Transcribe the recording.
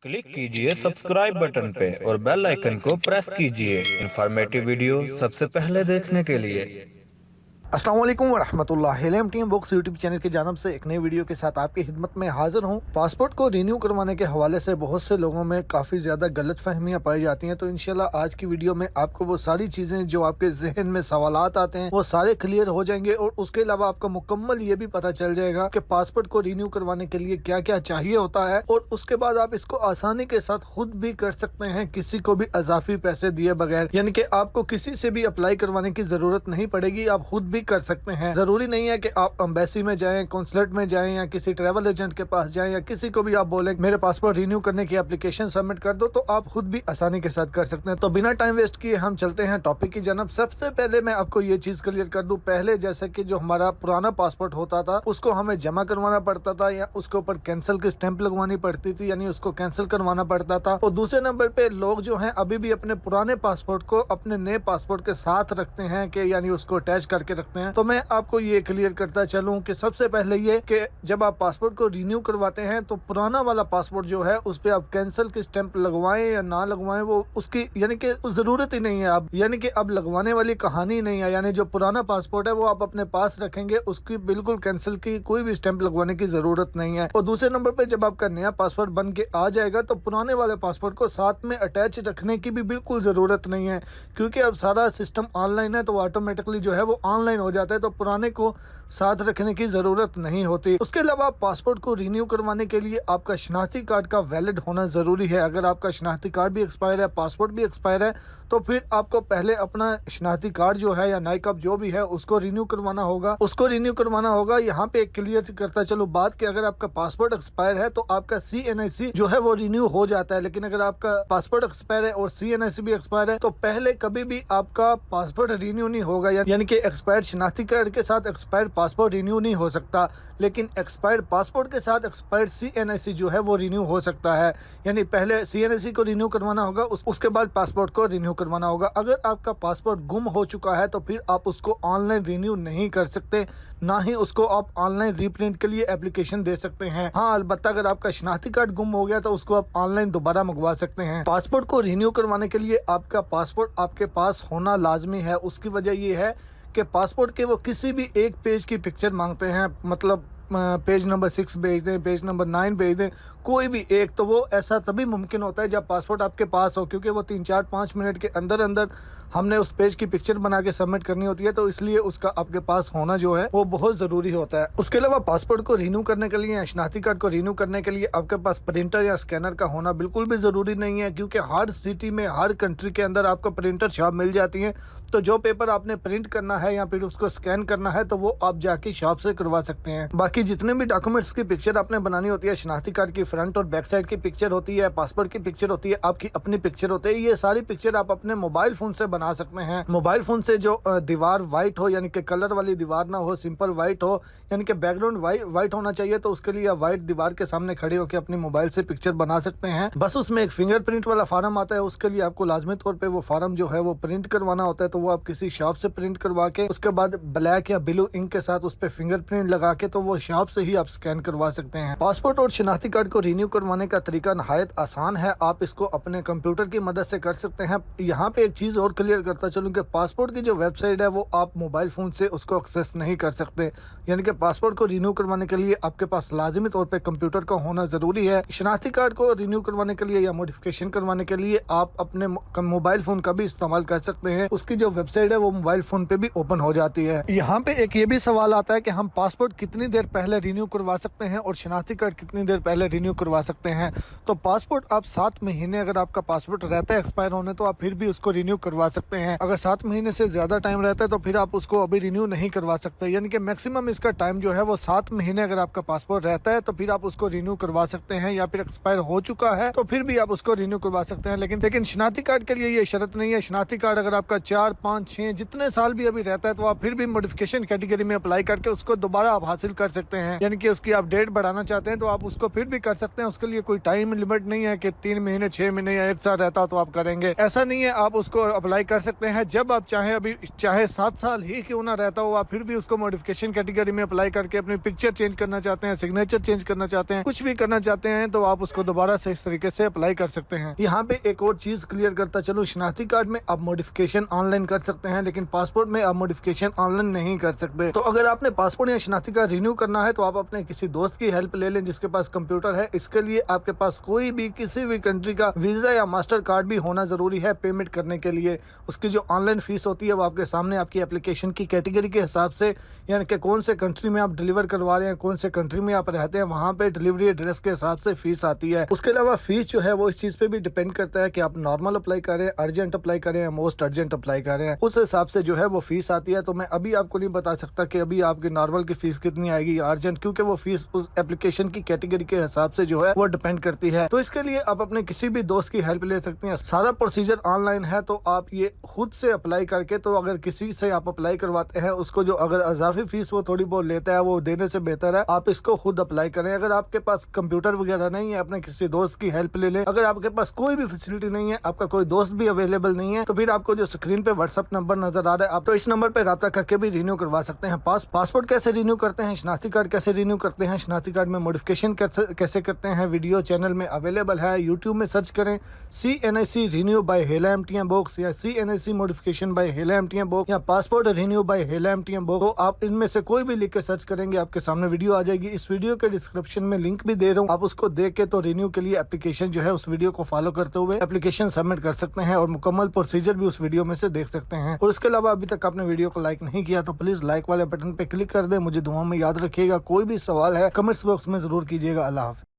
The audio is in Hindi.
क्लिक कीजिए सब्सक्राइब बटन पे और बेल आइकन को प्रेस कीजिए इंफॉर्मेटिव वीडियो सबसे पहले देखने के लिए। अस्सलाम वालेकुम वरहमतुल्लाहि LM team books YouTube channel की जानब से एक नई वीडियो के साथ आपकी खिदमत में हाजिर हूं। पासपोर्ट को रिन्यू करवाने के हवाले से बहुत से लोगों में काफ़ी ज़्यादा गलत फहमियाँ पाई जाती हैं, तो इंशाल्लाह आज की वीडियो में आपको वो सारी चीज़ें जो आपके जहन में सवालात आते हैं वो सारे क्लियर हो जाएंगे और उसके अलावा आपको मुकम्मल ये भी पता चल जाएगा कि पासपोर्ट को रिन्यू करवाने के लिए क्या क्या चाहिए होता है और उसके बाद आप इसको आसानी के साथ खुद भी कर सकते हैं, किसी को भी अजाफी पैसे दिए बगैर। यानी कि आपको किसी से भी अप्लाई करवाने की ज़रूरत नहीं पड़ेगी, आप खुद भी कर सकते हैं। जरूरी नहीं है कि आप एम्बेसी में जाएं, कॉन्सुलेट में जाएं या किसी ट्रैवल एजेंट के पास जाएं या किसी को भी आप बोलें मेरे पासपोर्ट रिन्यू करने की एप्लीकेशन सबमिट कर दो, तो आप खुद भी आसानी के साथ कर सकते हैं। तो बिना टाइम वेस्ट किए हम चलते हैं टॉपिक की जानब। सबसे पहले मैं आपको ये चीज क्लियर कर दूं, पहले जैसे कि जो हमारा पुराना पासपोर्ट होता था उसको हमें जमा करवाना पड़ता था या उसके ऊपर कैंसिल की स्टैंप लगवानी पड़ती थी, यानी उसको कैंसिल करवाना पड़ता था। और दूसरे नंबर पे लोग जो हैं अभी भी अपने पुराने पासपोर्ट को अपने नए पासपोर्ट के साथ रखते हैं कि यानी उसको अटैच करके रखते हैं। तो मैं आपको ये क्लियर करता चलूं कि सबसे पहले ये कि जब आप पासपोर्ट को रिन्यू करवाते हैं तो पुराना वाला पासपोर्ट जो है उस पे आप कैंसिल की स्टैंप लगवाएं या ना लगवाएं वो उसकी यानी कि जरूरत ही नहीं है। अब यानी कि अब लगवाने वाली कहानी नहीं है, यानी जो पुराना पासपोर्ट है वो आप अपने पास रखेंगे, उसकी बिल्कुल कैंसिल की कोई भी स्टैंप लगवाने की जरूरत नहीं है। और दूसरे नंबर पे जब आपका नया पासपोर्ट बन के आ जाएगा तो पुराने वाले पासपोर्ट को साथ में अटैच रखने की भी बिल्कुल जरूरत नहीं है, क्योंकि अब सारा सिस्टम ऑनलाइन है तो ऑटोमेटिकली जो है वो ऑनलाइन हो जाता है, तो पुराने को साथ रखने की जरूरत नहीं होती। उसके अलावा पासपोर्ट को रिन्यू करवाने के लिए आपका शनाख्ती कार्ड का वैलिड होना जरूरी है। अगर आपका शनाख्ती कार्ड भी एक्सपायर है, पासपोर्ट भी एक्सपायर है, तो फिर आपको पहले अपना शनाख्ती कार्ड जो है या नाइकअप जो भी है उसको रिन्यू करवाना होगा। यहाँ पे क्लियर करता चलो बात कि अगर आपका पासपोर्ट एक्सपायर है तो आपका CNIC जो है वो रिन्यू हो जाता है, लेकिन अगर आपका पासपोर्ट एक्सपायर है और CNIC भी एक्सपायर है तो पहले कभी भी आपका पासपोर्ट रिन्यू नहीं होगा। यानी कि एक्सपायर्ड शनाख्ती कार्ड के साथ एक्सपायर्ड पासपोर्ट रिन्यू नहीं हो सकता, लेकिन एक्सपायर्ड पासपोर्ट के साथ एक्सपायर्ड CNIC जो है वो रिन्यू हो सकता है। यानी पहले CNIC को रिन्यू करवाना होगा, उसके बाद पासपोर्ट को रिन्यू करवाना होगा। अगर आपका पासपोर्ट गुम हो चुका है तो फिर आप उसको ऑनलाइन रिन्यू नहीं कर सकते, ना ही उसको आप ऑनलाइन रीप्रिंट के लिए एप्लीकेशन दे सकते हैं। हाँ, अलबत्ता अगर आपका शनाख्ती कार्ड गुम हो गया तो उसको आप ऑनलाइन दोबारा मंगवा सकते हैं। पासपोर्ट को रिन्यू करवाने के लिए आपका पासपोर्ट आपके पास होना लाजमी है। उसकी वजह ये है कि पासपोर्ट के वो किसी भी एक पेज की पिक्चर मांगते हैं, मतलब पेज नंबर 6 भेज दें, पेज नंबर 9 भेज दें, कोई भी एक, तो वो ऐसा तभी मुमकिन होता है जब पासपोर्ट आपके पास हो, क्योंकि वो 3-4-5 मिनट के अंदर अंदर हमने उस पेज की पिक्चर बना के सबमिट करनी होती है, तो इसलिए उसका आपके पास होना जो है वो बहुत ज़रूरी होता है। उसके अलावा पासपोर्ट को रिन्यू करने के लिए या शनाख्ती कार्ड को रिन्यू करने के लिए आपके पास प्रिंटर या स्कैनर का होना बिल्कुल भी ज़रूरी नहीं है, क्योंकि हर सिटी में हर कंट्री के अंदर आपको प्रिंटर शॉप मिल जाती है। तो जो पेपर आपने प्रिंट करना है या फिर उसको स्कैन करना है तो वो आप जाके शॉप से करवा सकते हैं। बाकी जितने भी डॉक्यूमेंट्स की पिक्चर आपने बनानी होती है, शनाख्ती कार्ड की फ्रंट और बैक साइड की पिक्चर होती है, पासपोर्ट की पिक्चर होती है, आपकी अपनी पिक्चर होती है, ये सारी पिक्चर आप अपने मोबाइल फोन से बना सकते हैं। मोबाइल फोन से जो दीवार वाइट हो, यानी कि कलर वाली दीवार ना हो, सिंपल वाइट हो, यानी कि बैकग्राउंड वाइट होना चाहिए, तो उसके लिए आप वाइट दीवार के सामने खड़े होकर अपनी मोबाइल से पिक्चर बना सकते हैं। बस उसमें एक फिंगरप्रिंट वाला फार्म आता है, उसके लिए आपको लाजमी तौर पर वो फार्म जो है वो प्रिंट करवाना होता है, तो वो आप किसी शॉप से प्रिंट करवा के उसके बाद ब्लैक या ब्लू इंक के साथ उस पर फिंगरप्रिंट लगा के तो वो शॉप से ही आप स्कैन करवा सकते हैं। पासपोर्ट और शनाख्ती कार्ड को रिन्यू करवाने का तरीका नहायत आसान है, आप इसको अपने कंप्यूटर की मदद से कर सकते हैं। यहाँ पे एक चीज़ और क्लियर करता चलूँ कि पासपोर्ट की जो वेबसाइट है वो आप मोबाइल फ़ोन से उसको एक्सेस नहीं कर सकते, यानी कि पासपोर्ट को रिन्यू करवाने के लिए आपके पास लाजमी तौर पर कंप्यूटर का होना ज़रूरी है। शनाख्ती कार्ड को रिन्यू करवाने के लिए या मॉडिफिकेशन करवाने के लिए आप अपने मोबाइल फ़ोन का भी इस्तेमाल कर सकते हैं, उसकी जो वेबसाइट है वो मोबाइल फ़ोन पे भी ओपन हो जाती है। यहाँ पे एक ये भी सवाल आता है कि हम पासपोर्ट कितनी देर पहले रिन्यू करवा सकते हैं और शनाख्ती कार्ड कितनी देर पहले रिन्यू करवा सकते हैं। तो पासपोर्ट आप 7 महीने अगर आपका पासपोर्ट रहता है एक्सपायर होने तो आप फिर भी उसको रिन्यू करवा सकते हैं। अगर 7 महीने से ज़्यादा टाइम रहता है तो फिर आप उसको अभी रिन्यू नहीं करवा सकते, यानी कि मैक्सिमम इसका टाइम जो है वो 7 महीने अगर आपका पासपोर्ट रहता है तो फिर आप उसको रिन्यू करवा सकते हैं, या फिर एक्सपायर हो चुका है तो फिर भी आप उसको रिन्यू करवा सकते हैं। लेकिन शनाख्ती कार्ड के लिए ये शर्त नहीं है। शनाख्ती कार्ड अगर आपका 4, 5, 6 जितने साल भी अभी रहता है तो आप फिर भी मॉडिफिकेशन कैटेगरी में अप्लाई करके उसको दोबारा आप हासिल कर सकते सकते हैं, यानी कि उसकी आप डेट बढ़ाना चाहते हैं तो आप उसको फिर भी कर सकते हैं। उसके लिए कोई टाइम लिमिट नहीं है कि 3 महीने 6 महीने या एक साल रहता तो आप करेंगे, ऐसा नहीं है। आप उसको अप्लाई कर सकते हैं जब आप चाहें। अभी चाहे 7 साल ही क्यों ना रहता हो, आप फिर भी उसको मॉडिफिकेशन कैटेगरी में अप्लाई करके अपनी पिक्चर चेंज करना चाहते हैं, सिग्नेचर चेंज करना चाहते हैं, कुछ भी करना चाहते हैं तो आप उसको दोबारा से इस तरीके से अप्लाई कर सकते हैं। यहाँ पे एक और चीज क्लियर करता चलो, शनाख्ती कार्ड में आप मॉडिफिकेशन ऑनलाइन कर सकते हैं, लेकिन पासपोर्ट में आप मॉडिफिकेशन ऑनलाइन नहीं कर सकते। तो अगर आपने पासपोर्ट या शनाख्ती कार्ड रिन्यू करना है तो आप अपने किसी दोस्त की हेल्प ले लें जिसके पास कंप्यूटर है। इसके लिए आपके पास कोई भी किसी भी कंट्री का वीजा या मास्टर कार्ड भी होना जरूरी है पेमेंट करने के लिए। उसकी जो ऑनलाइन फीस होती है वो आपके सामने आपकी एप्लीकेशन की कैटेगरी के हिसाब से, यानी कि कौन से कंट्री में आप डिलीवर करवा रहे हैं, कौन से कंट्री में आप रहते हैं, वहाँ पे डिलीवरी एड्रेस के हिसाब से फीस आती है। उसके अलावा फीस जो है वो इस चीज पे भी डिपेंड करता है कि आप नॉर्मल अप्लाई करें, अर्जेंट अप्लाई करें या मोस्ट अर्जेंट अप्लाई करें, उस हिसाब से जो है वो फीस आती है। तो मैं अभी आपको नहीं बता सकता कि अभी आपकी नॉर्मल की फीस कितनी आएगी या अर्जेंट, क्योंकि वो फीस उस एप्लीकेशन की कैटेगरी के हिसाब से जो है वो डिपेंड करती है। तो इसके लिए आप अपने किसी भी दोस्त की हेल्प ले सकते हैं। सारा प्रोसीजर ऑनलाइन है तो आप ये खुद से अप्लाई करके, तो अगर किसी से आप अप्लाई करवाते हैं उसको जो अगर अजाफी फीस वो थोड़ी बहुत लेता है वो देने से बेहतर है आप इसको खुद अप्लाई करें। अगर आपके पास कंप्यूटर वगैरह नहीं है, अपने किसी दोस्त की हेल्प ले लें। अगर आपके पास कोई भी फैसिलिटी नहीं है, आपका कोई दोस्त भी अवेलेबल नहीं है, तो फिर आपको जो स्क्रीन पे व्हाट्सएप नंबर नजर आ रहा है, आप तो इस नंबर पे राब्ता करके भी रिन्यू करवा सकते हैं। पासपोर्ट कैसे रिन्यू करते हैं, शनाख्ती कार्ड कैसे रिन्यू करते हैं, शनाख्ती कार्ड में मॉडिफिकेशन कैसे करते हैं, वीडियो चैनल में अवेलेबल है। यूट्यूब में सर्च करें CNIC रिन्यू बाय हेला एमटीएम बॉक्स या CNIC मॉडिफिकेशन बाय हेला एमटीएम बॉक्स या पासपोर्ट रिन्यू बाय हेला एमटीएम बॉक्स। तो आप इनमें से कोई भी लिख के सर्च करेंगे आपके सामने वीडियो आ जाएगी। इस वीडियो के डिस्क्रिप्शन में लिंक भी दे रहा हूँ, आप उसको देख के तो रिन्यू के लिए एप्लीकेशन जो है उस वीडियो को फॉलो करते हुए एप्लीकेशन सबमिट कर सकते हैं और मुकम्मल प्रोसीजर भी उस वीडियो में से देख सकते हैं। और उसके अलावा अभी तक आपने वीडियो को लाइक नहीं किया तो प्लीज लाइक वाले बटन पे क्लिक कर दे। मुझे दुआ में याद रखिएगा। कोई भी सवाल है कमेंट्स बॉक्स में जरूर कीजिएगा। अल्लाह हाफ़िज़।